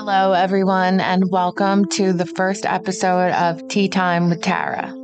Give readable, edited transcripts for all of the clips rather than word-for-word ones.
Hello, everyone, and welcome to the first episode of Tea Time with Tara.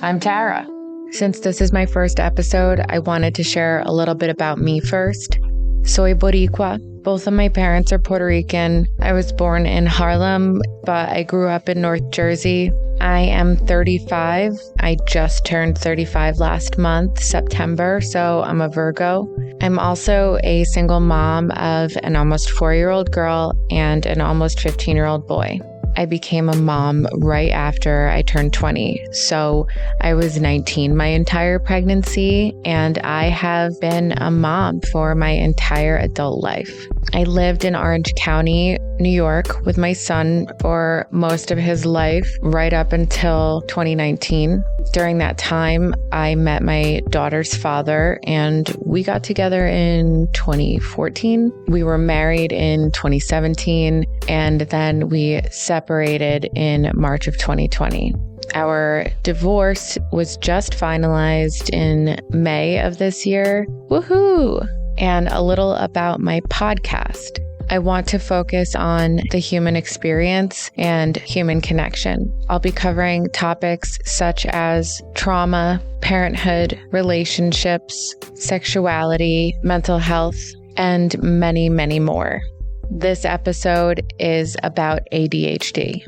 I'm Tara. Since this is my first episode, I wanted to share a little bit about me first. Soy Boricua. Both of my parents are Puerto Rican. I was born in Harlem, but I grew up in North Jersey. I am 35. I just turned 35 last month, September, so I'm a Virgo. I'm also a single mom of an almost 4-year-old girl and an almost 15-year-old boy. I became a mom right after I turned 20. So I was 19 my entire pregnancy, and I have been a mom for my entire adult life. I lived in Orange County, New York, with my son for most of his life, right up until 2019. During that time, I met my daughter's father, and we got together in 2014. We were married in 2017, and then we separated in March of 2020. Our divorce was just finalized in May of this year. Woohoo! And a little about my podcast. I want to focus on the human experience and human connection. I'll be covering topics such as trauma, parenthood, relationships, sexuality, mental health, and many, many more. This episode is about ADHD.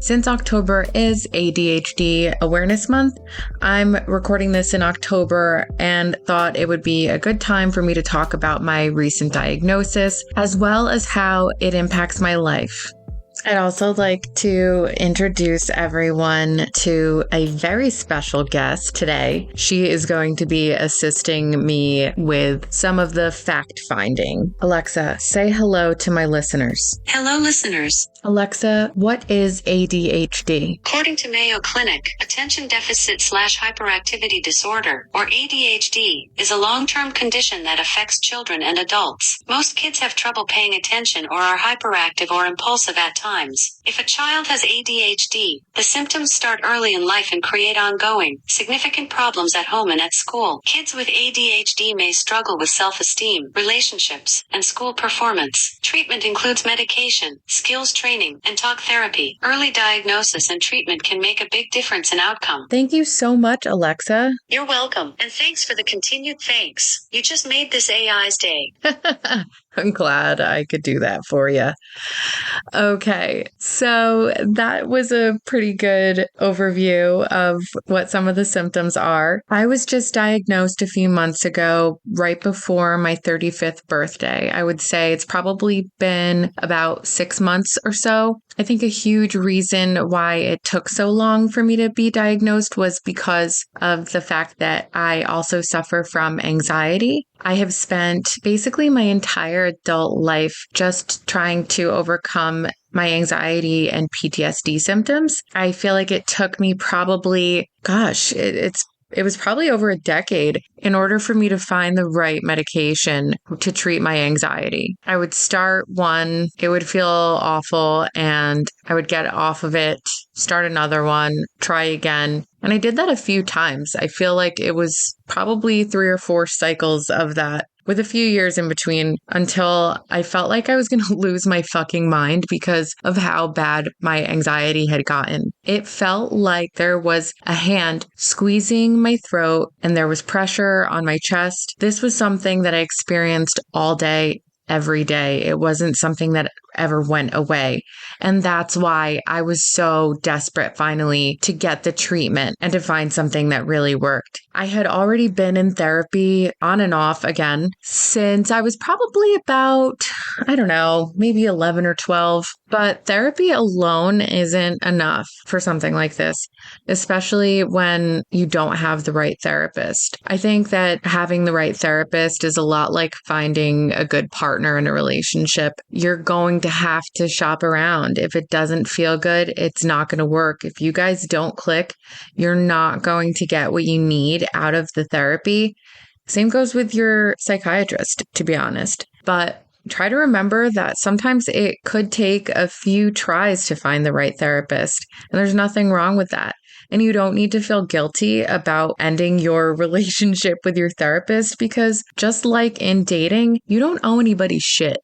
Since October is ADHD Awareness Month, I'm recording this in October and thought it would be a good time for me to talk about my recent diagnosis, as well as how it impacts my life. I'd also like to introduce everyone to a very special guest today. She is going to be assisting me with some of the fact-finding. Alexa, say hello to my listeners. Hello, listeners. Alexa, what is ADHD? According to Mayo Clinic, attention deficit/hyperactivity disorder, or ADHD, is a long-term condition that affects children and adults. Most kids have trouble paying attention or are hyperactive or impulsive at times. If a child has ADHD, the symptoms start early in life and create ongoing, significant problems at home and at school. Kids with ADHD may struggle with self-esteem, relationships, and school performance. Treatment includes medication, skills training, and talk therapy. Early diagnosis and treatment can make a big difference in outcome. Thank you so much, Alexa. You're welcome, and thanks for the continued thanks. You just made this AI's day. I'm glad I could do that for you. Okay, so that was a pretty good overview of what some of the symptoms are. I was just diagnosed a few months ago, right before my 35th birthday. I would say it's probably been about 6 months or so. I think a huge reason why it took so long for me to be diagnosed was because of the fact that I also suffer from anxiety. I have spent basically my entire adult life just trying to overcome my anxiety and PTSD symptoms. I feel like it took me probably, it was probably over a decade in order for me to find the right medication to treat my anxiety. I would start one, it would feel awful, and I would get off of it, start another one, try again. And I did that a few times. I feel like it was probably 3 or 4 cycles of that, with a few years in between, until I felt like I was going to lose my fucking mind because of how bad my anxiety had gotten. It felt like there was a hand squeezing my throat and there was pressure on my chest. This was something that I experienced all day, every day. It wasn't something that ever went away. And that's why I was so desperate finally to get the treatment and to find something that really worked. I had already been in therapy on and off again since I was probably about, maybe 11 or 12. But therapy alone isn't enough for something like this, especially when you don't have the right therapist. I think that having the right therapist is a lot like finding a good partner in a relationship. You're going to have to shop around. If it doesn't feel good, it's not going to work. If you guys don't click, you're not going to get what you need out of the therapy. Same goes with your psychiatrist, to be honest. But try to remember that sometimes it could take a few tries to find the right therapist, and there's nothing wrong with that. And you don't need to feel guilty about ending your relationship with your therapist, because just like in dating, you don't owe anybody shit.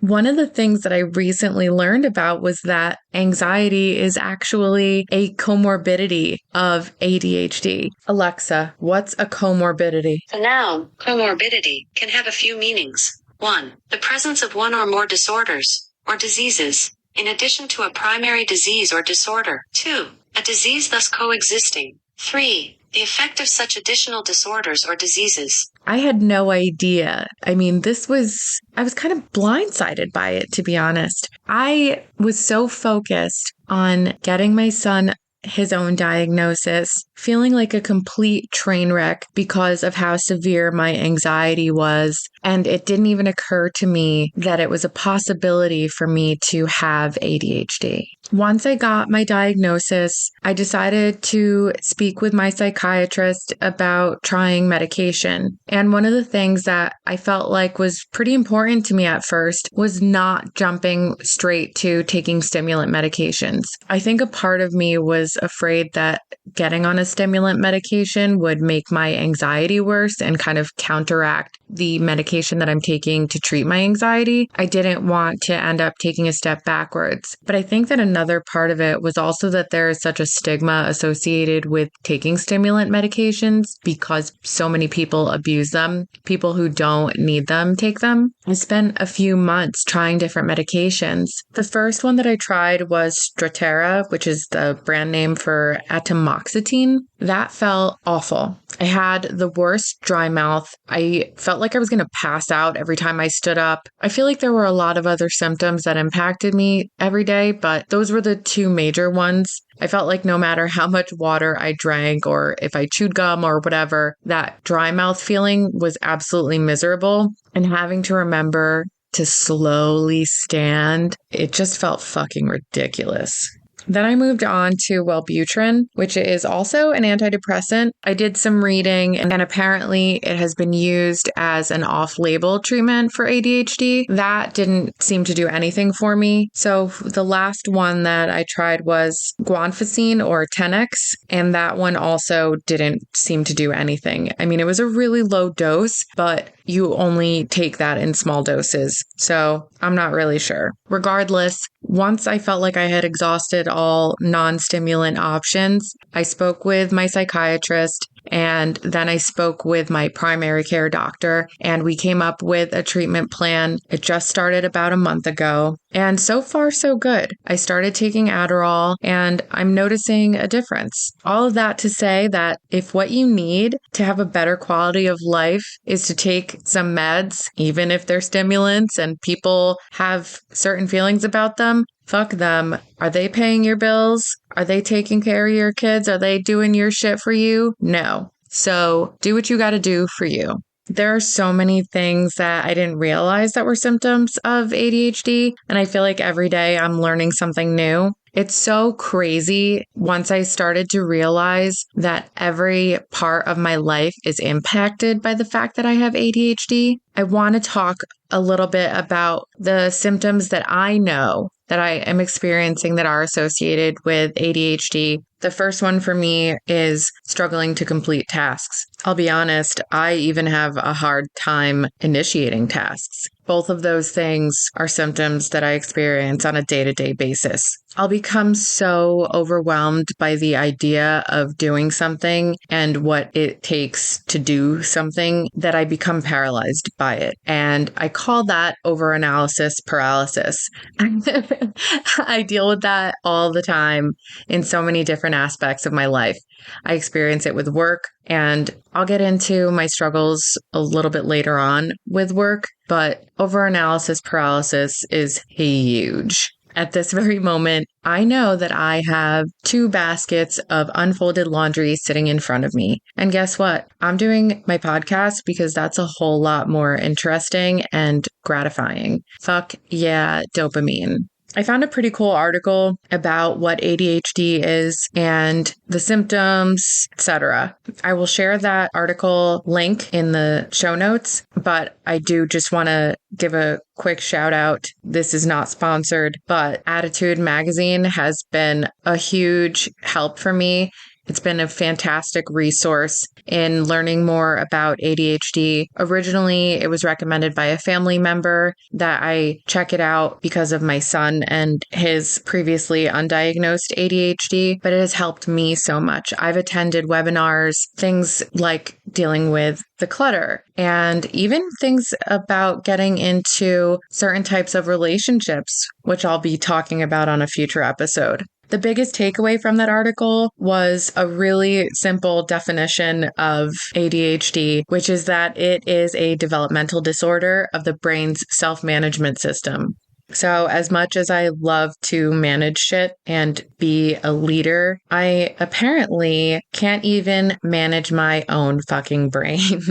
One of the things that I recently learned about was that anxiety is actually a comorbidity of ADHD. Alexa, what's a comorbidity? The noun, comorbidity, can have a few meanings. 1. The presence of one or more disorders, or diseases, in addition to a primary disease or disorder. 2. A disease thus coexisting. 3. The effect of such additional disorders or diseases. I had no idea. I mean, I was kind of blindsided by it, to be honest. I was so focused on getting my son his own diagnosis, feeling like a complete train wreck because of how severe my anxiety was. And it didn't even occur to me that it was a possibility for me to have ADHD. Once I got my diagnosis, I decided to speak with my psychiatrist about trying medication. And one of the things that I felt like was pretty important to me at first was not jumping straight to taking stimulant medications. I think a part of me was afraid that getting on a stimulant medication would make my anxiety worse and kind of counteract the medication that I'm taking to treat my anxiety. I didn't want to end up taking a step backwards. But I think that another part of it was also that there is such a stigma associated with taking stimulant medications because so many people abuse them. People who don't need them take them. I spent a few months trying different medications. The first one that I tried was Strattera, which is the brand name for atomoxetine. That felt awful. I had the worst dry mouth. I felt like I was going to pass out every time I stood up. I feel like there were a lot of other symptoms that impacted me every day, but those were the two major ones. I felt like no matter how much water I drank or if I chewed gum or whatever, that dry mouth feeling was absolutely miserable. And having to remember to slowly stand, it just felt fucking ridiculous. Then I moved on to Wellbutrin, which is also an antidepressant. I did some reading and apparently it has been used as an off-label treatment for ADHD. That didn't seem to do anything for me. So the last one that I tried was guanfacine or Tenex, and that one also didn't seem to do anything. I mean, it was a really low dose, but you only take that in small doses. So I'm not really sure. Regardless, once I felt like I had exhausted all non-stimulant options, I spoke with my psychiatrist and then I spoke with my primary care doctor and we came up with a treatment plan. It just started about a month ago. And so far, so good. I started taking Adderall and I'm noticing a difference. All of that to say that if what you need to have a better quality of life is to take some meds, even if they're stimulants and people have certain feelings about them, fuck them. Are they paying your bills? Are they taking care of your kids? Are they doing your shit for you? No. So do what you got to do for you. There are so many things that I didn't realize that were symptoms of ADHD. And I feel like every day I'm learning something new. It's so crazy once I started to realize that every part of my life is impacted by the fact that I have ADHD. I want to talk a little bit about the symptoms that I know that I am experiencing that are associated with ADHD. The first one for me is struggling to complete tasks. I'll be honest, I even have a hard time initiating tasks. Both of those things are symptoms that I experience on a day-to-day basis. I'll become so overwhelmed by the idea of doing something and what it takes to do something that I become paralyzed by it. And I call that overanalysis paralysis. I deal with that all the time in so many different aspects of my life. I experience it with work, and I'll get into my struggles a little bit later on with work, but overanalysis paralysis is huge. At this very moment, I know that I have 2 baskets of unfolded laundry sitting in front of me. And guess what? I'm doing my podcast because that's a whole lot more interesting and gratifying. Fuck yeah, dopamine. I found a pretty cool article about what ADHD is and the symptoms, etc. I will share that article link in the show notes, but I do just want to give a quick shout out. This is not sponsored, but Attitude Magazine has been a huge help for me. It's been a fantastic resource in learning more about ADHD. Originally, it was recommended by a family member that I check it out because of my son and his previously undiagnosed ADHD, but it has helped me so much. I've attended webinars, things like dealing with the clutter, and even things about getting into certain types of relationships, which I'll be talking about on a future episode. The biggest takeaway from that article was a really simple definition of ADHD, which is that it is a developmental disorder of the brain's self-management system. So as much as I love to manage shit and be a leader, I apparently can't even manage my own fucking brain.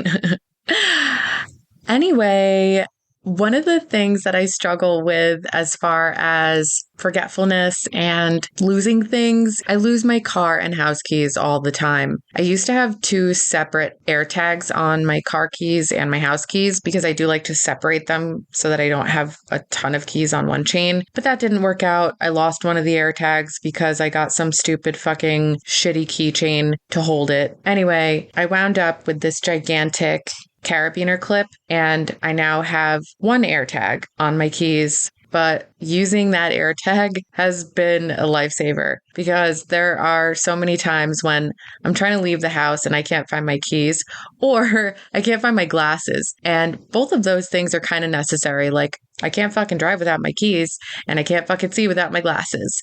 Anyway, one of the things that I struggle with as far as forgetfulness and losing things, I lose my car and house keys all the time. I used to have 2 separate air tags on my car keys and my house keys because I do like to separate them so that I don't have a ton of keys on one chain. But that didn't work out. I lost one of the air tags because I got some stupid fucking shitty keychain to hold it. Anyway, I wound up with this gigantic carabiner clip, and I now have 1 air tag on my keys. But using that air tag has been a lifesaver because there are so many times when I'm trying to leave the house and I can't find my keys, or I can't find my glasses. And both of those things are kind of necessary. Like, I can't fucking drive without my keys, and I can't fucking see without my glasses.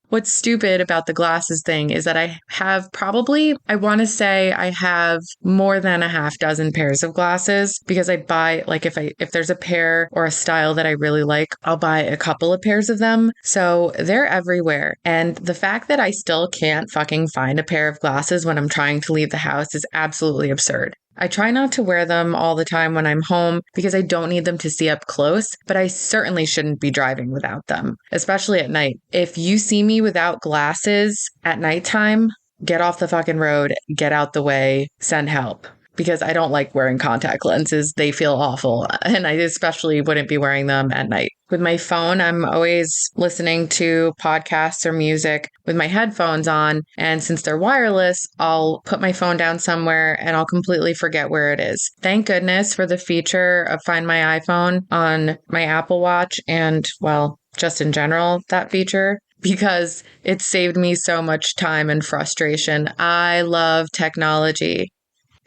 What's stupid about the glasses thing is that I have probably, I want to say I have more than a half dozen pairs of glasses because I buy, like if there's a pair or a style that I really like, I'll buy a couple of pairs of them. So they're everywhere. And the fact that I still can't fucking find a pair of glasses when I'm trying to leave the house is absolutely absurd. I try not to wear them all the time when I'm home because I don't need them to see up close, but I certainly shouldn't be driving without them, especially at night. If you see me without glasses at nighttime, get off the fucking road, get out the way, send help. Because I don't like wearing contact lenses. They feel awful. And I especially wouldn't be wearing them at night. With my phone, I'm always listening to podcasts or music with my headphones on. And since they're wireless, I'll put my phone down somewhere and I'll completely forget where it is. Thank goodness for the feature of Find My iPhone on my Apple Watch and, well, just in general, that feature, because it saved me so much time and frustration. I love technology.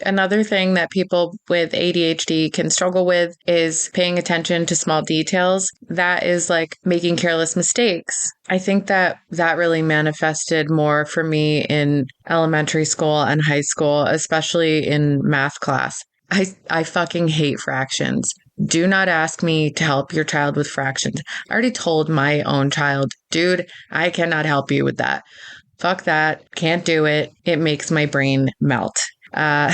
Another thing that people with ADHD can struggle with is paying attention to small details. That is like making careless mistakes. I think that really manifested more for me in elementary school and high school, especially in math class. I fucking hate fractions. Do not ask me to help your child with fractions. I already told my own child, dude, I cannot help you with that. Fuck that. Can't do it. It makes my brain melt. I'm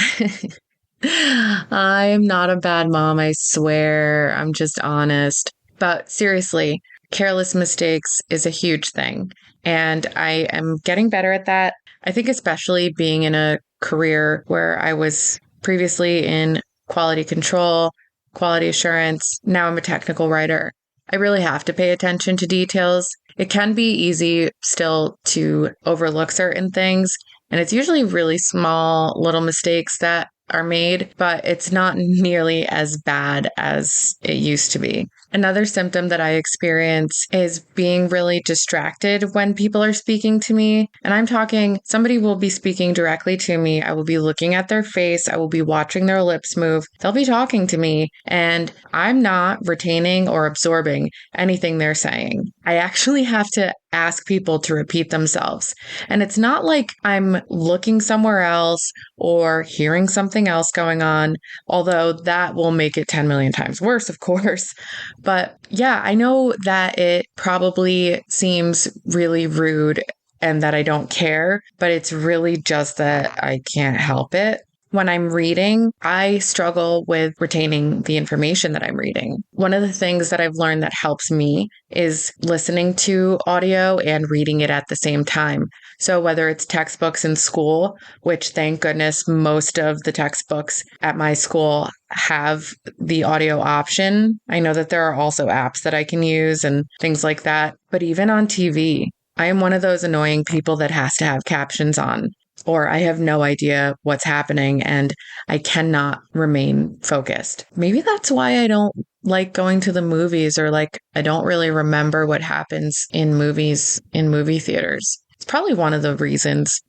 not a bad mom, I swear. I'm just honest. But seriously, careless mistakes is a huge thing. And I am getting better at that. I think especially being in a career where I was previously in quality control, quality assurance. Now I'm a technical writer. I really have to pay attention to details. It can be easy still to overlook certain things. And it's usually really small little mistakes that are made, but it's not nearly as bad as it used to be. Another symptom that I experience is being really distracted when people are speaking to me. And I'm talking, somebody will be speaking directly to me. I will be looking at their face. I will be watching their lips move. They'll be talking to me, and I'm not retaining or absorbing anything they're saying. I actually have to ask people to repeat themselves. And it's not like I'm looking somewhere else or hearing something else going on, although that will make it 10 million times worse, of course. But yeah, I know that it probably seems really rude and that I don't care, but it's really just that I can't help it. When I'm reading, I struggle with retaining the information that I'm reading. One of the things that I've learned that helps me is listening to audio and reading it at the same time. So whether it's textbooks in school, which thank goodness most of the textbooks at my school have the audio option. I know that there are also apps that I can use and things like that. But even on TV, I am one of those annoying people that has to have captions on. or I have no idea what's happening and I cannot remain focused. Maybe that's why I don't like going to the movies, or like I don't really remember what happens in movies in movie theaters. It's probably one of the reasons.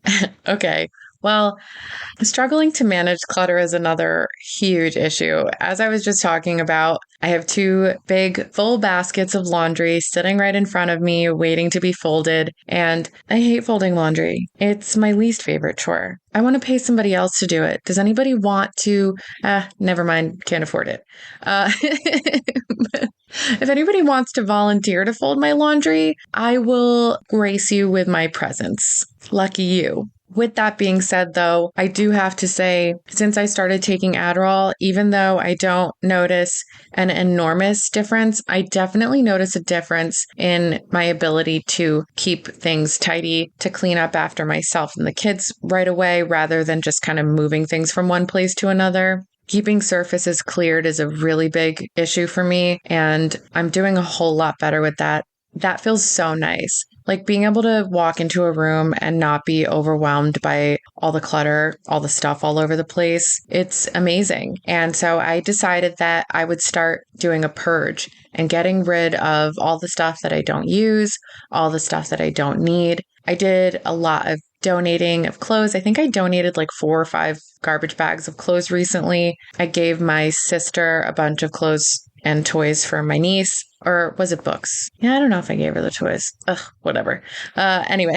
Okay. Well, struggling to manage clutter is another huge issue. As I was just talking about, I have two big full baskets of laundry sitting right in front of me, waiting to be folded. And I hate folding laundry. It's my least favorite chore. I want to pay somebody else to do it. Does anybody want to? Never mind, can't afford it. If anybody wants to volunteer to fold my laundry, I will grace you with my presence. Lucky you. With that being said, though, I do have to say, since I started taking Adderall, even though I don't notice an enormous difference, I definitely notice a difference in my ability to keep things tidy, to clean up after myself and the kids right away, rather than just kind of moving things from one place to another. Keeping surfaces cleared is a really big issue for me, and I'm doing a whole lot better with that. That feels so nice. Like being able to walk into a room and not be overwhelmed by all the clutter, all the stuff all over the place. It's amazing. And so I decided that I would start doing a purge and getting rid of all the stuff that I don't use, all the stuff that I don't need. I did a lot of donating of clothes. I think I donated like 4 or 5 garbage bags of clothes recently. I gave my sister a bunch of clothes and toys for my niece. Or was it books? Yeah, I don't know if I gave her the toys. Ugh, whatever. Anyway,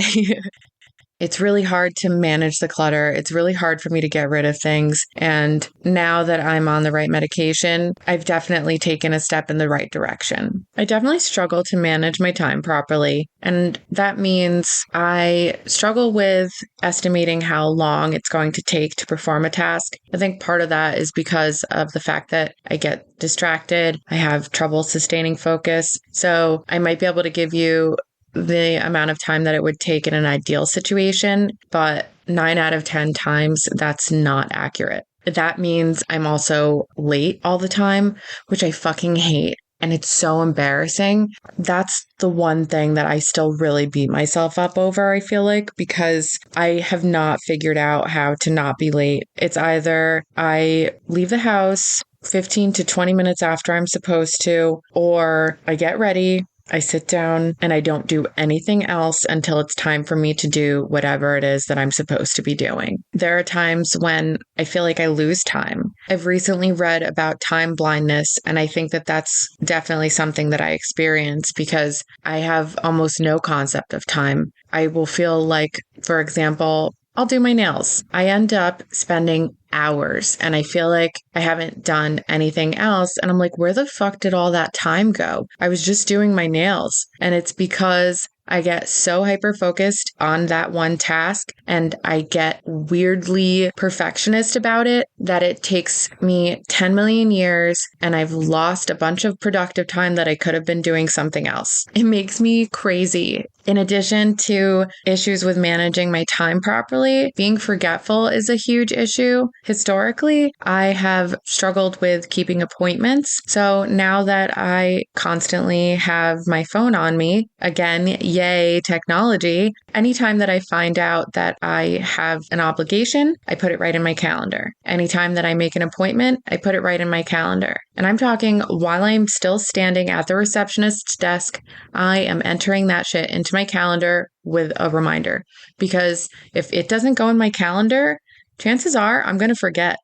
it's really hard to manage the clutter. It's really hard for me to get rid of things. And now that I'm on the right medication, I've definitely taken a step in the right direction. I definitely struggle to manage my time properly. And that means I struggle with estimating how long it's going to take to perform a task. I think part of that is because of the fact that I get distracted. I have trouble sustaining focus. So I might be able to give you the amount of time that it would take in an ideal situation, but 9 out of 10 times that's not accurate. That means I'm also late all the time, which I fucking hate. And it's so embarrassing. That's the one thing that I still really beat myself up over, I feel like, because I have not figured out how to not be late. It's either I leave the house 15 to 20 minutes after I'm supposed to, or I get ready, I sit down, and I don't do anything else until it's time for me to do whatever it is that I'm supposed to be doing. There are times when I feel like I lose time. I've recently read about time blindness, and I think that that's definitely something that I experience because I have almost no concept of time. I will feel like, for example, I'll do my nails. I end up spending hours and I feel like I haven't done anything else. And I'm like, where the fuck did all that time go? I was just doing my nails. And it's because I get so hyper focused on that one task and I get weirdly perfectionist about it that it takes me 10 million years and I've lost a bunch of productive time that I could have been doing something else. It makes me crazy. In addition to issues with managing my time properly, being forgetful is a huge issue. Historically, I have struggled with keeping appointments. So now that I constantly have my phone on me, again, yay, technology, anytime that I find out that I have an obligation, I put it right in my calendar. Anytime that I make an appointment, I put it right in my calendar. And I'm talking while I'm still standing at the receptionist's desk, I am entering that shit into my calendar with a reminder. Because if it doesn't go in my calendar, chances are I'm going to forget.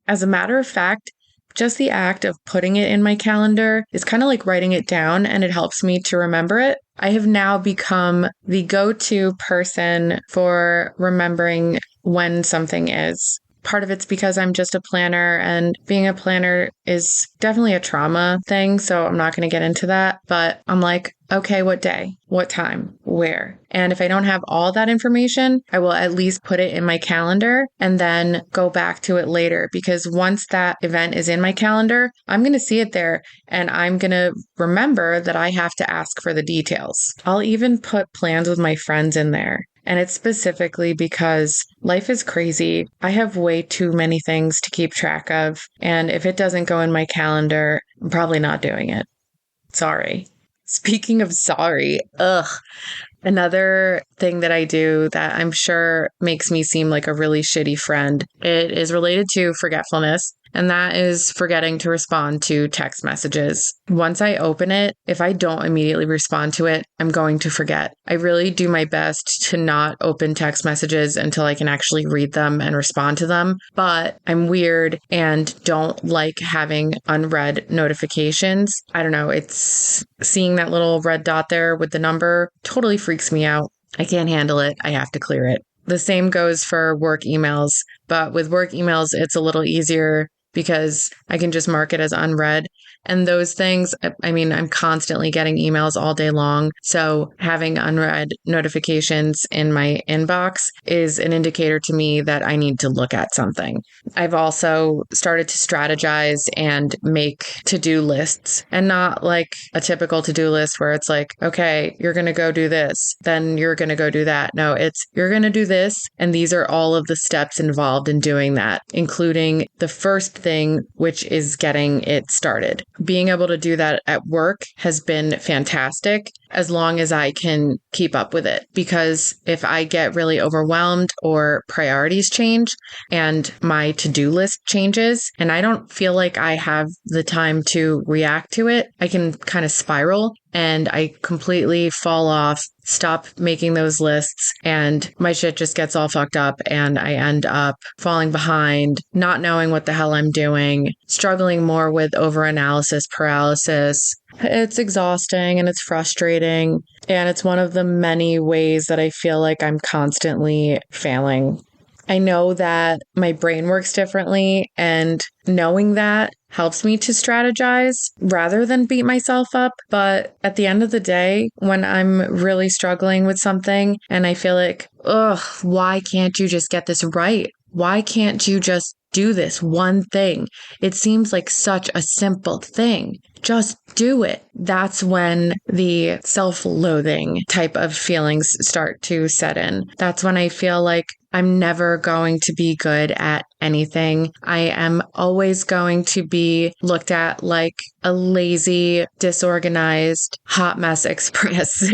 As a matter of fact, just the act of putting it in my calendar is kind of like writing it down and it helps me to remember it. I have now become the go-to person for remembering when something is. Part of it's because I'm just a planner and being a planner is definitely a trauma thing. So I'm not going to get into that, but I'm like, okay, what day, what time, where? And if I don't have all that information, I will at least put it in my calendar and then go back to it later. Because once that event is in my calendar, I'm going to see it there and I'm going to remember that I have to ask for the details. I'll even put plans with my friends in there. And it's specifically because life is crazy. I have way too many things to keep track of. And if it doesn't go in my calendar, I'm probably not doing it. Sorry. Speaking of sorry, Another thing that I do that I'm sure makes me seem like a really shitty friend, it is related to forgetfulness. And that is forgetting to respond to text messages. Once I open it, if I don't immediately respond to it, I'm going to forget. I really do my best to not open text messages until I can actually read them and respond to them. But I'm weird and don't like having unread notifications. I don't know. It's seeing that little red dot there with the number totally freaks me out. I can't handle it. I have to clear it. The same goes for work emails, but with work emails, it's a little easier because I can just mark it as unread. And those things, I mean, I'm constantly getting emails all day long. So having unread notifications in my inbox is an indicator to me that I need to look at something. I've also started to strategize and make to-do lists, and not like a typical to-do list where it's like, okay, you're going to go do this, then you're going to go do that. No, it's you're going to do this, and these are all of the steps involved in doing that, including the first thing, which is getting it started. Being able to do that at work has been fantastic as long as I can keep up with it. Because if I get really overwhelmed or priorities change and my to-do list changes and I don't feel like I have the time to react to it, I can kind of spiral and I completely fall off, stop making those lists, and my shit just gets all fucked up and I end up falling behind, not knowing what the hell I'm doing, struggling more with overanalysis paralysis. It's exhausting and it's frustrating, and it's one of the many ways that I feel like I'm constantly failing. I know that my brain works differently, and knowing that helps me to strategize rather than beat myself up. But at the end of the day, when I'm really struggling with something and I feel like, ugh, why can't you just get this right? Why can't you just do this one thing? It seems like such a simple thing. Just do it. That's when the self-loathing type of feelings start to set in. That's when I feel like I'm never going to be good at anything. I am always going to be looked at like a lazy, disorganized, hot mess express.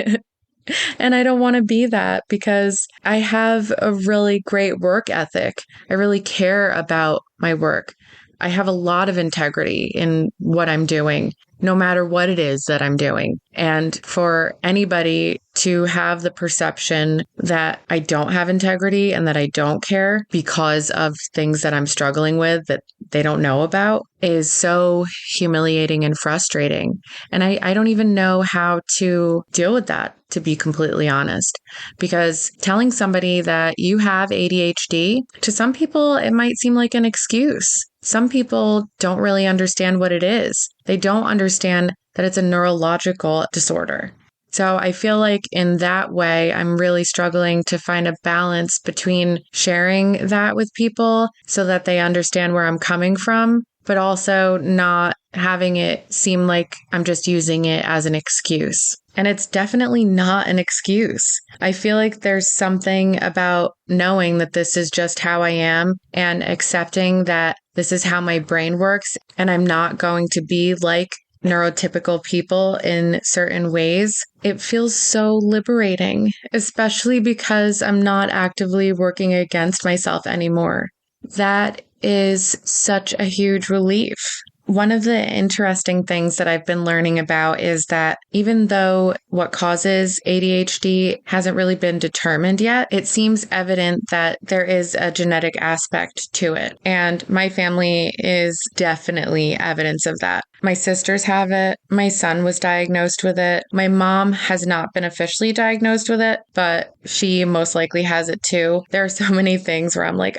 And I don't want to be that because I have a really great work ethic. I really care about my work. I have a lot of integrity in what I'm doing, no matter what it is that I'm doing. And for anybody to have the perception that I don't have integrity and that I don't care because of things that I'm struggling with that they don't know about is so humiliating and frustrating. And I don't even know how to deal with that, to be completely honest, because telling somebody that you have ADHD, to some people, it might seem like an excuse. Some people don't really understand what it is. They don't understand that it's a neurological disorder. So I feel like in that way, I'm really struggling to find a balance between sharing that with people so that they understand where I'm coming from, but also not having it seem like I'm just using it as an excuse. And it's definitely not an excuse. I feel like there's something about knowing that this is just how I am and accepting that this is how my brain works and I'm not going to be like neurotypical people in certain ways. It feels so liberating, especially because I'm not actively working against myself anymore. That is such a huge relief. One of the interesting things that I've been learning about is that even though what causes ADHD hasn't really been determined yet, it seems evident that there is a genetic aspect to it. And my family is definitely evidence of that. My sisters have it. My son was diagnosed with it. My mom has not been officially diagnosed with it, but she most likely has it too. There are so many things where I'm like,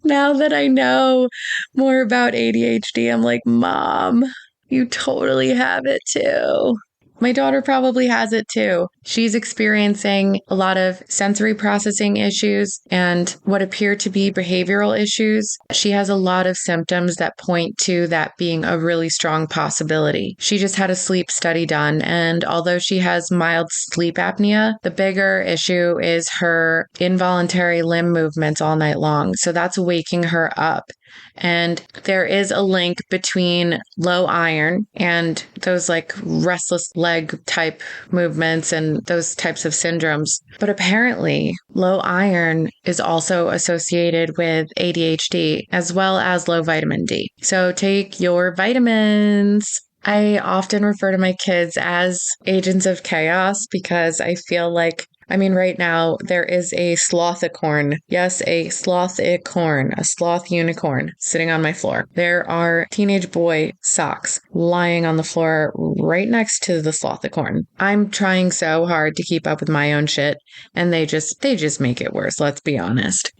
now that I know more about ADHD, I'm like, Mom, you totally have it too. My daughter probably has it too. She's experiencing a lot of sensory processing issues and what appear to be behavioral issues. She has a lot of symptoms that point to that being a really strong possibility. She just had a sleep study done, and although she has mild sleep apnea, the bigger issue is her involuntary limb movements all night long. So that's waking her up. And there is a link between low iron and those like restless leg type movements and those types of syndromes. But apparently, low iron is also associated with ADHD as well as low vitamin D. So take your vitamins. I often refer to my kids as agents of chaos because I feel like, I mean, right now there is a slothicorn. Yes, a slothicorn, a sloth unicorn sitting on my floor. There are teenage boy socks lying on the floor right next to the slothicorn. I'm trying so hard to keep up with my own shit, and they just make it worse, let's be honest.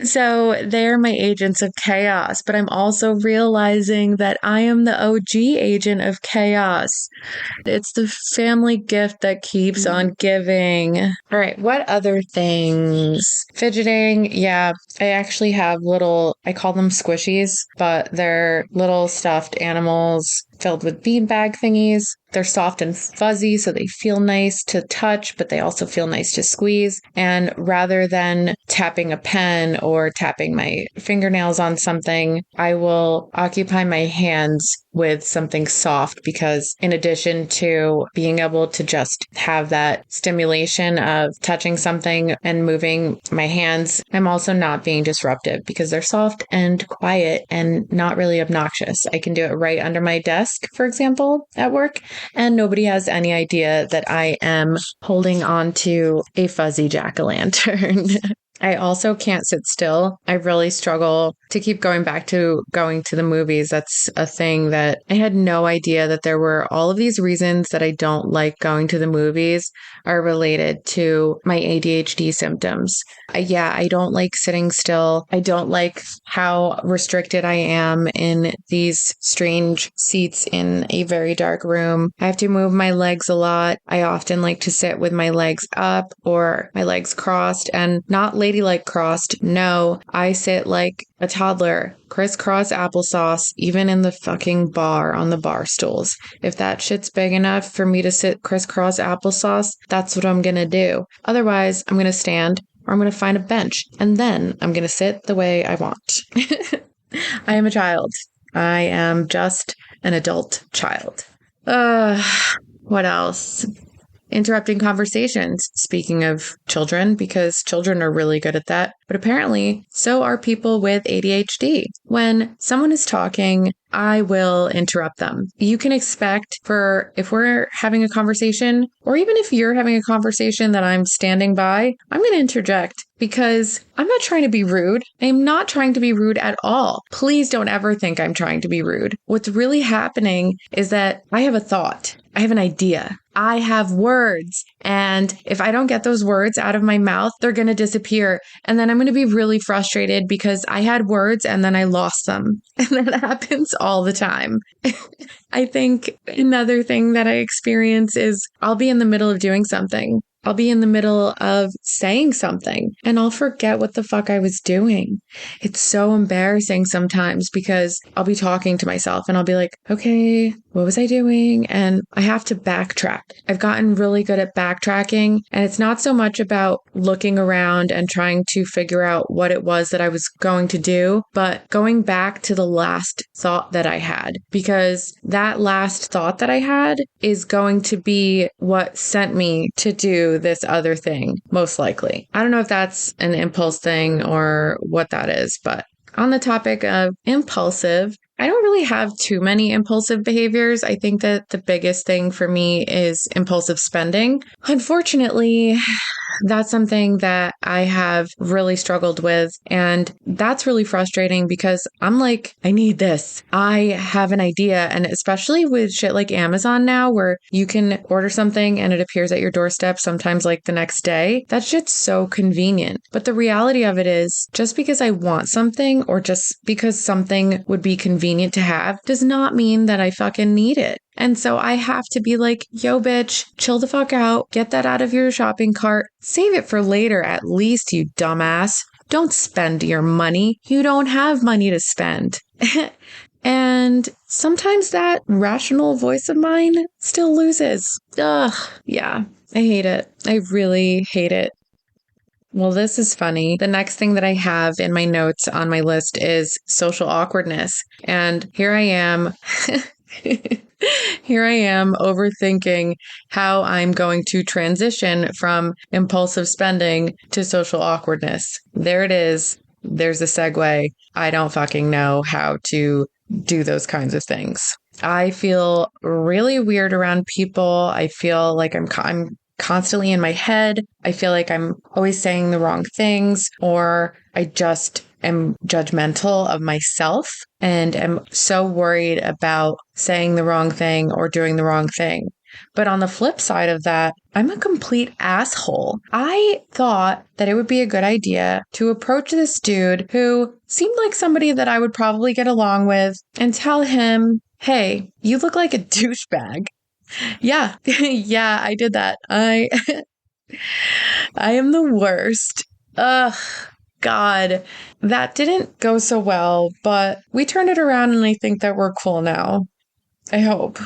So they're my agents of chaos, but I'm also realizing that I am the OG agent of chaos. It's the family gift that keeps on giving. All right, what other things? Fidgeting, yeah, I actually have little, I call them squishies, but they're little stuffed animals filled with beanbag thingies. They're soft and fuzzy, so they feel nice to touch, but they also feel nice to squeeze. And rather than tapping a pen or tapping my fingernails on something, I will occupy my hands with something soft because in addition to being able to just have that stimulation of touching something and moving my hands, I'm also not being disruptive because they're soft and quiet and not really obnoxious. I can do it right under my desk, for example, at work, and nobody has any idea that I am holding on to a fuzzy jack-o'-lantern. I also can't sit still. I really struggle to keep going back to going to the movies. That's a thing that I had no idea that there were all of these reasons that I don't like going to the movies are related to my ADHD symptoms. I don't like sitting still. I don't like how restricted I am in these strange seats in a very dark room. I have to move my legs a lot. I often like to sit with my legs up or my legs crossed and not ladylike crossed. No, I sit like a toddler, crisscross applesauce, even in the fucking bar on the bar stools. If that shit's big enough for me to sit crisscross applesauce, that's what I'm gonna do. Otherwise, I'm gonna stand or I'm gonna find a bench and then I'm gonna sit the way I want. I am a child. I am just an adult child. What else? Interrupting conversations. Speaking of children, because children are really good at that. But apparently, so are people with ADHD. When someone is talking, I will interrupt them. You can expect if we're having a conversation, or even if you're having a conversation that I'm standing by, I'm going to interject because I'm not trying to be rude. I am not trying to be rude at all. Please don't ever think I'm trying to be rude. What's really happening is that I have a thought. I have an idea. I have words. And if I don't get those words out of my mouth, they're going to disappear. And then I'm going to be really frustrated because I had words and then I lost them. And that happens all the time. I think another thing that I experience is I'll be in the middle of doing something. I'll be in the middle of saying something and I'll forget what the fuck I was doing. It's so embarrassing sometimes because I'll be talking to myself and I'll be like, okay, what was I doing? And I have to backtrack. I've gotten really good at backtracking, and it's not so much about looking around and trying to figure out what it was that I was going to do, but going back to the last thought that I had, because that last thought that I had is going to be what sent me to do this other thing, most likely. I don't know if that's an impulse thing or what that is, but on the topic of impulsive, I don't really have too many impulsive behaviors. I think that the biggest thing for me is impulsive spending. Unfortunately, that's something that I have really struggled with. And that's really frustrating because I'm like, I need this. I have an idea. And especially with shit like Amazon now, where you can order something and it appears at your doorstep sometimes like the next day. That shit's so convenient. But the reality of it is, just because I want something or just because something would be convenient to have does not mean that I fucking need it. And so I have to be like, yo, bitch, chill the fuck out. Get that out of your shopping cart. Save it for later, at least, you dumbass. Don't spend your money. You don't have money to spend. And sometimes that rational voice of mine still loses. Ugh, yeah, I hate it. I really hate it. Well, this is funny. The next thing that I have in my notes on my list is social awkwardness. And here I am. Here I am overthinking how I'm going to transition from impulsive spending to social awkwardness. There it is. There's a segue. I don't fucking know how to do those kinds of things. I feel really weird around people. I feel like I'm constantly in my head. I feel like I'm always saying the wrong things, or I just am judgmental of myself and am so worried about saying the wrong thing or doing the wrong thing. But on the flip side of that, I'm a complete asshole. I thought that it would be a good idea to approach this dude who seemed like somebody that I would probably get along with and tell him, hey, you look like a douchebag. Yeah, yeah, I did that. I am the worst. Ugh, God, that didn't go so well, but we turned it around and I think that we're cool now. I hope.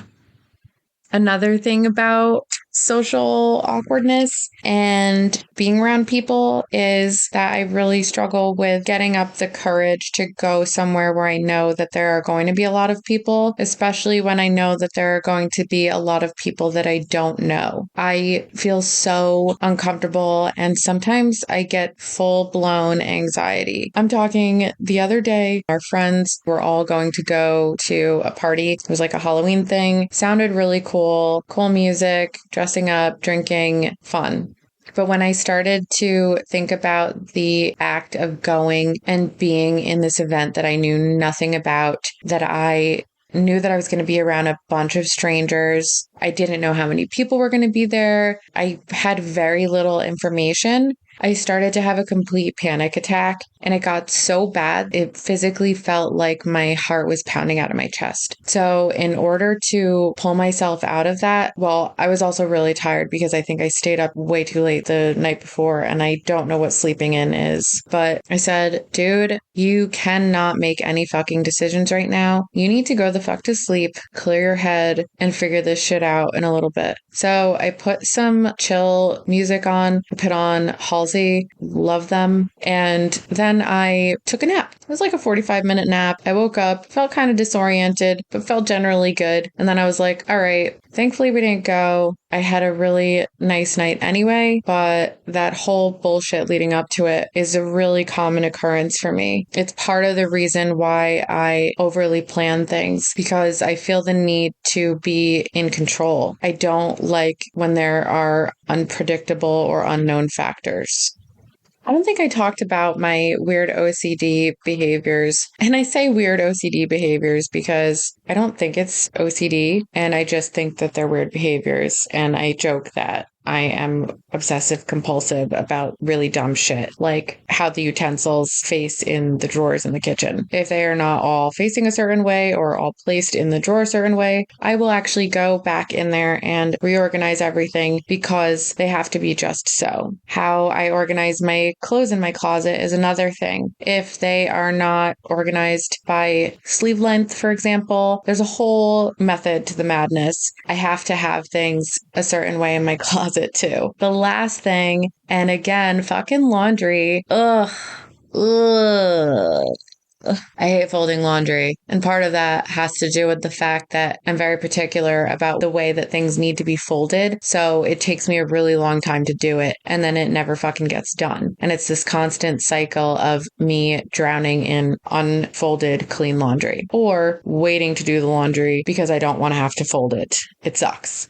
Another thing about social awkwardness and being around people is that I really struggle with getting up the courage to go somewhere where I know that there are going to be a lot of people, especially when I know that there are going to be a lot of people that I don't know. I feel so uncomfortable and sometimes I get full blown anxiety. I'm talking the other day, our friends were all going to go to a party. It was like a Halloween thing. Sounded really cool music, dressing up, drinking, fun. But when I started to think about the act of going and being in this event that I knew nothing about, that I knew that I was going to be around a bunch of strangers. I didn't know how many people were going to be there. I had very little information. I started to have a complete panic attack and it got so bad, it physically felt like my heart was pounding out of my chest. So in order to pull myself out of that, well, I was also really tired because I think I stayed up way too late the night before and I don't know what sleeping in is. But I said, dude, you cannot make any fucking decisions right now. You need to go the fuck to sleep, clear your head, and figure this shit out in a little bit. So I put some chill music on. I put on Halsey, love them. And then I took a nap. It was like a 45-minute nap. I woke up, felt kind of disoriented, but felt generally good. And then I was like, all right, thankfully we didn't go. I had a really nice night anyway, but that whole bullshit leading up to it is a really common occurrence for me. It's part of the reason why I overly plan things because I feel the need to be in control. I don't like when there are unpredictable or unknown factors. I don't think I talked about my weird OCD behaviors. And I say weird OCD behaviors because I don't think it's OCD. And I just think that they're weird behaviors. And I joke that I am obsessive compulsive about really dumb shit, like how the utensils face in the drawers in the kitchen. If they are not all facing a certain way or all placed in the drawer a certain way, I will actually go back in there and reorganize everything because they have to be just so. How I organize my clothes in my closet is another thing. If they are not organized by sleeve length, for example, there's a whole method to the madness. I have to have things a certain way in my closet too. The last thing, and again, fucking laundry. Ugh. Ugh. I hate folding laundry. And part of that has to do with the fact that I'm very particular about the way that things need to be folded. So it takes me a really long time to do it. And then it never fucking gets done. And it's this constant cycle of me drowning in unfolded clean laundry or waiting to do the laundry because I don't want to have to fold it. It sucks.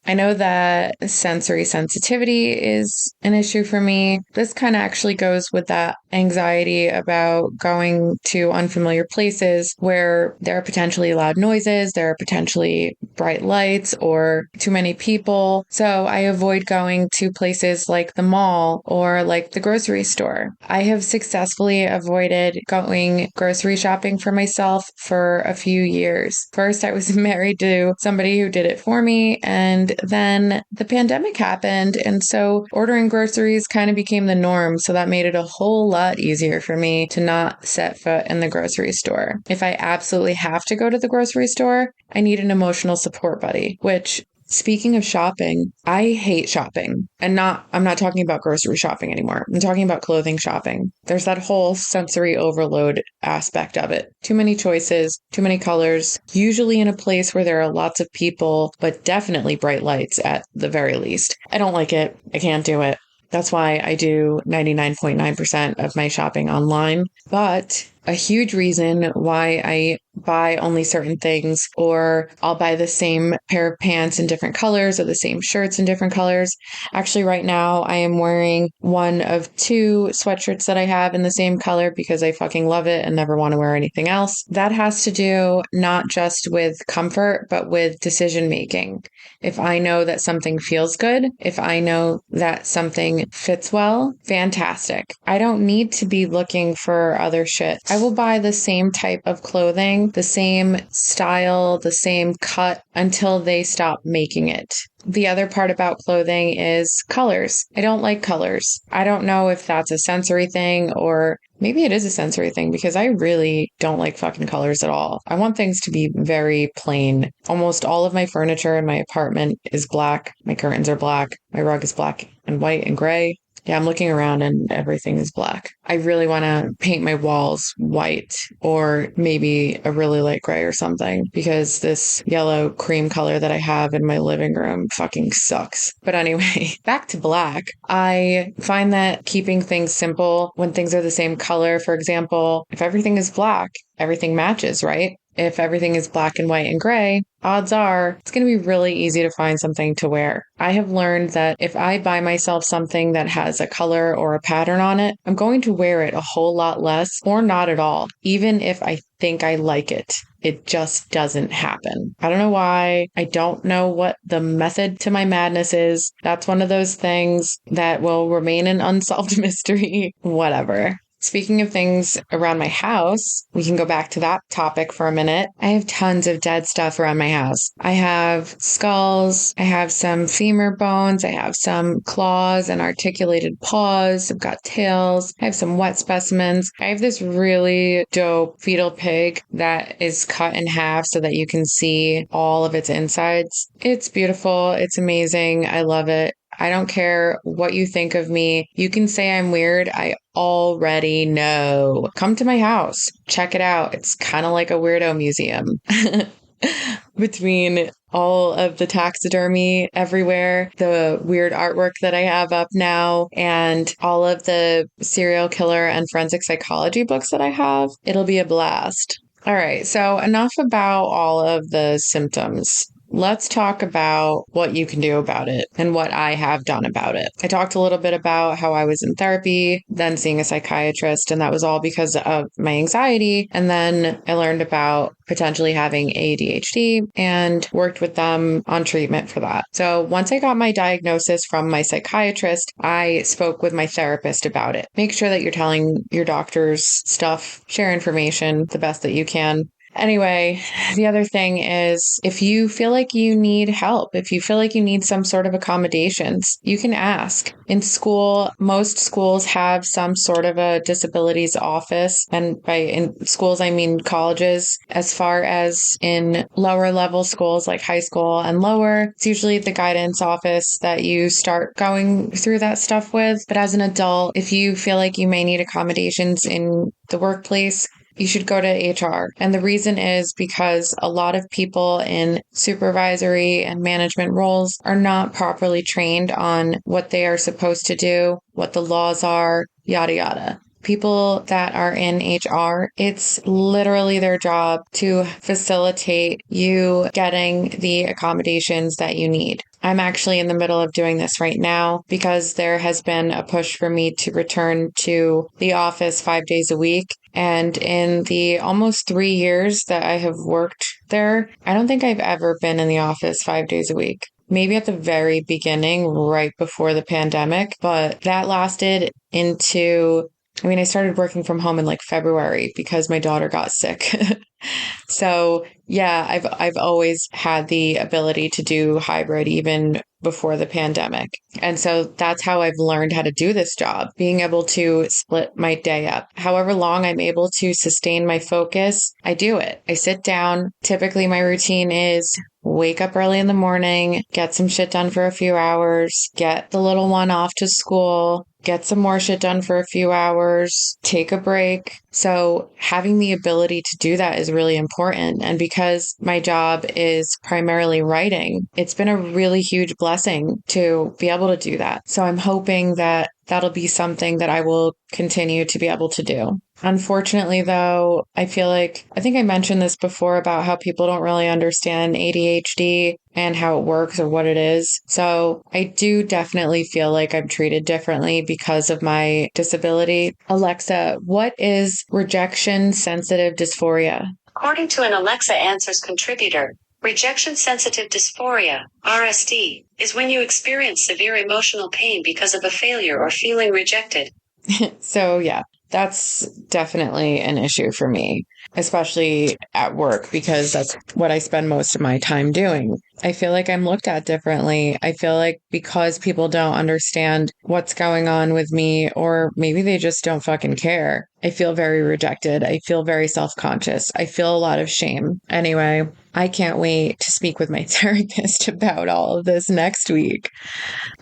I know that sensory sensitivity is an issue for me. This kind of actually goes with that anxiety about going to unfamiliar places where there are potentially loud noises, there are potentially bright lights or too many people. So I avoid going to places like the mall or like the grocery store. I have successfully avoided going grocery shopping for myself for a few years. First, I was married to somebody who did it for me, and then the pandemic happened. And so ordering groceries kind of became the norm. So that made it a whole lot easier for me to not set foot in the grocery store. If I absolutely have to go to the grocery store, I need an emotional support buddy, which Speaking of shopping, I hate shopping. I'm not talking about grocery shopping anymore. I'm talking about clothing shopping. There's that whole sensory overload aspect of it. Too many choices, too many colors, usually in a place where there are lots of people, but definitely bright lights at the very least. I don't like it. I can't do it. That's why I do 99.9% of my shopping online. But a huge reason why I buy only certain things, or I'll buy the same pair of pants in different colors or the same shirts in different colors. Actually, right now I am wearing one of two sweatshirts that I have in the same color because I fucking love it and never want to wear anything else. That has to do not just with comfort, but with decision making. If I know that something feels good, if I know that something fits well, fantastic. I don't need to be looking for other shit. I will buy the same type of clothing, the same style, the same cut until they stop making it. The other part about clothing is colors. I don't like colors. I don't know if that's a sensory thing, or maybe it is a sensory thing, because I really don't like fucking colors at all. I want things to be very plain. Almost all of my furniture in my apartment is black. My curtains are black. My rug is black and white and gray. Yeah, I'm looking around and everything is black. I really want to paint my walls white, or maybe a really light gray or something, because this yellow cream color that I have in my living room fucking sucks. But anyway, back to black. I find that keeping things simple when things are the same color, for example, if everything is black, everything matches, right? If everything is black and white and gray, odds are it's going to be really easy to find something to wear. I have learned that if I buy myself something that has a color or a pattern on it, I'm going to wear it a whole lot less, or not at all, even if I think I like it. It just doesn't happen. I don't know why. I don't know what the method to my madness is. That's one of those things that will remain an unsolved mystery. Whatever. Speaking of things around my house, we can go back to that topic for a minute. I have tons of dead stuff around my house. I have skulls. I have some femur bones. I have some claws and articulated paws. I've got tails. I have some wet specimens. I have this really dope fetal pig that is cut in half so that you can see all of its insides. It's beautiful. It's amazing. I love it. I don't care what you think of me. You can say I'm weird. I already know. Come to my house. Check it out. It's kind of like a weirdo museum. Between all of the taxidermy everywhere, the weird artwork that I have up now, and all of the serial killer and forensic psychology books that I have, it'll be a blast. All right, so enough about all of the symptoms. Let's talk about what you can do about it and what I have done about it. I talked a little bit about how I was in therapy, then seeing a psychiatrist, and that was all because of my anxiety. And then I learned about potentially having ADHD and worked with them on treatment for that. So once I got my diagnosis from my psychiatrist, I spoke with my therapist about it. Make sure that you're telling your doctors stuff, share information the best that you can. Anyway, the other thing is, if you feel like you need help, if you feel like you need some sort of accommodations, you can ask. In school, most schools have some sort of a disabilities office. And by in schools, I mean colleges. As far as in lower level schools like high school and lower, it's usually the guidance office that you start going through that stuff with. But as an adult, if you feel like you may need accommodations in the workplace, you should go to HR. And the reason is because a lot of people in supervisory and management roles are not properly trained on what they are supposed to do, what the laws are, yada, yada. People that are in HR, it's literally their job to facilitate you getting the accommodations that you need. I'm actually in the middle of doing this right now because there has been a push for me to return to the office 5 days a week. And in the almost 3 years that I have worked there, I don't think I've ever been in the office 5 days a week. Maybe at the very beginning, right before the pandemic, but that lasted into I started working from home in like February because my daughter got sick. So yeah, I've always had the ability to do hybrid even before the pandemic. And so that's how I've learned how to do this job, being able to split my day up. However long I'm able to sustain my focus, I do it. I sit down. Typically my routine is wake up early in the morning, get some shit done for a few hours, get the little one off to school, get some more shit done for a few hours, take a break. So having the ability to do that is really important. And because my job is primarily writing, it's been a really huge blessing to be able to do that. So I'm hoping that that'll be something that I will continue to be able to do. Unfortunately, though, I think I mentioned this before about how people don't really understand ADHD and how it works or what it is. So I do definitely feel like I'm treated differently because of my disability. Alexa, what is rejection sensitive dysphoria? According to an Alexa Answers contributor, rejection sensitive dysphoria, RSD, is when you experience severe emotional pain because of a failure or feeling rejected. So yeah, that's definitely an issue for me, especially at work, because that's what I spend most of my time doing. I feel like I'm looked at differently. I feel like because people don't understand what's going on with me, or maybe they just don't fucking care, I feel very rejected. I feel very self-conscious. I feel a lot of shame. Anyway, I can't wait to speak with my therapist about all of this next week.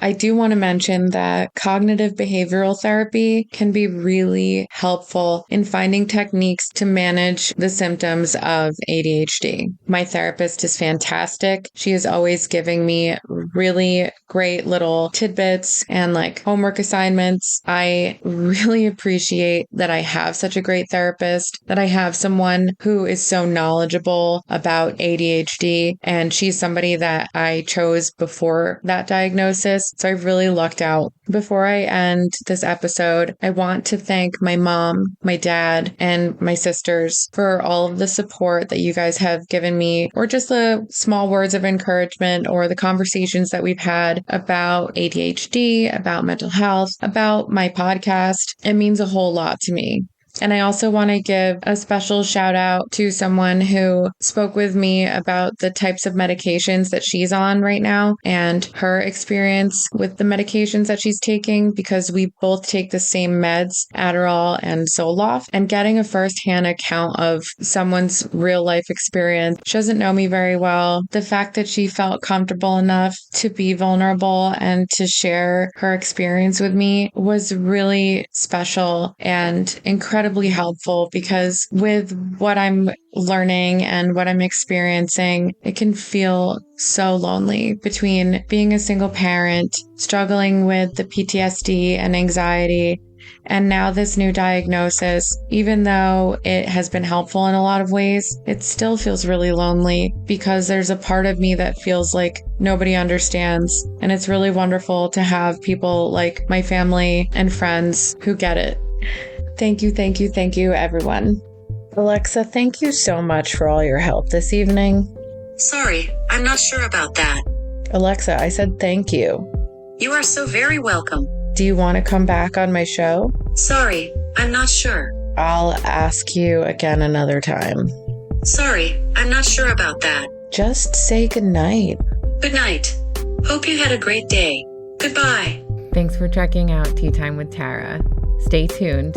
I do want to mention that cognitive behavioral therapy can be really helpful in finding techniques to manage the symptoms of ADHD. My therapist is fantastic. She is always giving me really great little tidbits and like homework assignments. I really appreciate that I have such a great therapist, that I have someone who is so knowledgeable about ADHD, and she's somebody that I chose before that diagnosis. So I've really lucked out. Before I end this episode, I want to thank my mom, my dad, and my sisters for all of the support that you guys have given me, or just the small words of encouragement, or the conversations that we've had about ADHD, about mental health, about my podcast. It means a whole lot to me. And I also want to give a special shout out to someone who spoke with me about the types of medications that she's on right now and her experience with the medications that she's taking, because we both take the same meds, Adderall and Zoloft, and getting a firsthand account of someone's real life experience. She doesn't know me very well. The fact that she felt comfortable enough to be vulnerable and to share her experience with me was really special and incredibly helpful, because with what I'm learning and what I'm experiencing, it can feel so lonely between being a single parent, struggling with the PTSD and anxiety, and now this new diagnosis. Even though it has been helpful in a lot of ways, it still feels really lonely because there's a part of me that feels like nobody understands. And it's really wonderful to have people like my family and friends who get it. Thank you, everyone. Alexa, thank you so much for all your help this evening. Sorry, I'm not sure about that. Alexa, I said thank you. You are so very welcome. Do you want to come back on my show? Sorry, I'm not sure. I'll ask you again another time. Sorry, I'm not sure about that. Just say goodnight. Good night. Hope you had a great day. Goodbye. Thanks for checking out Tea Time with Tara. Stay tuned.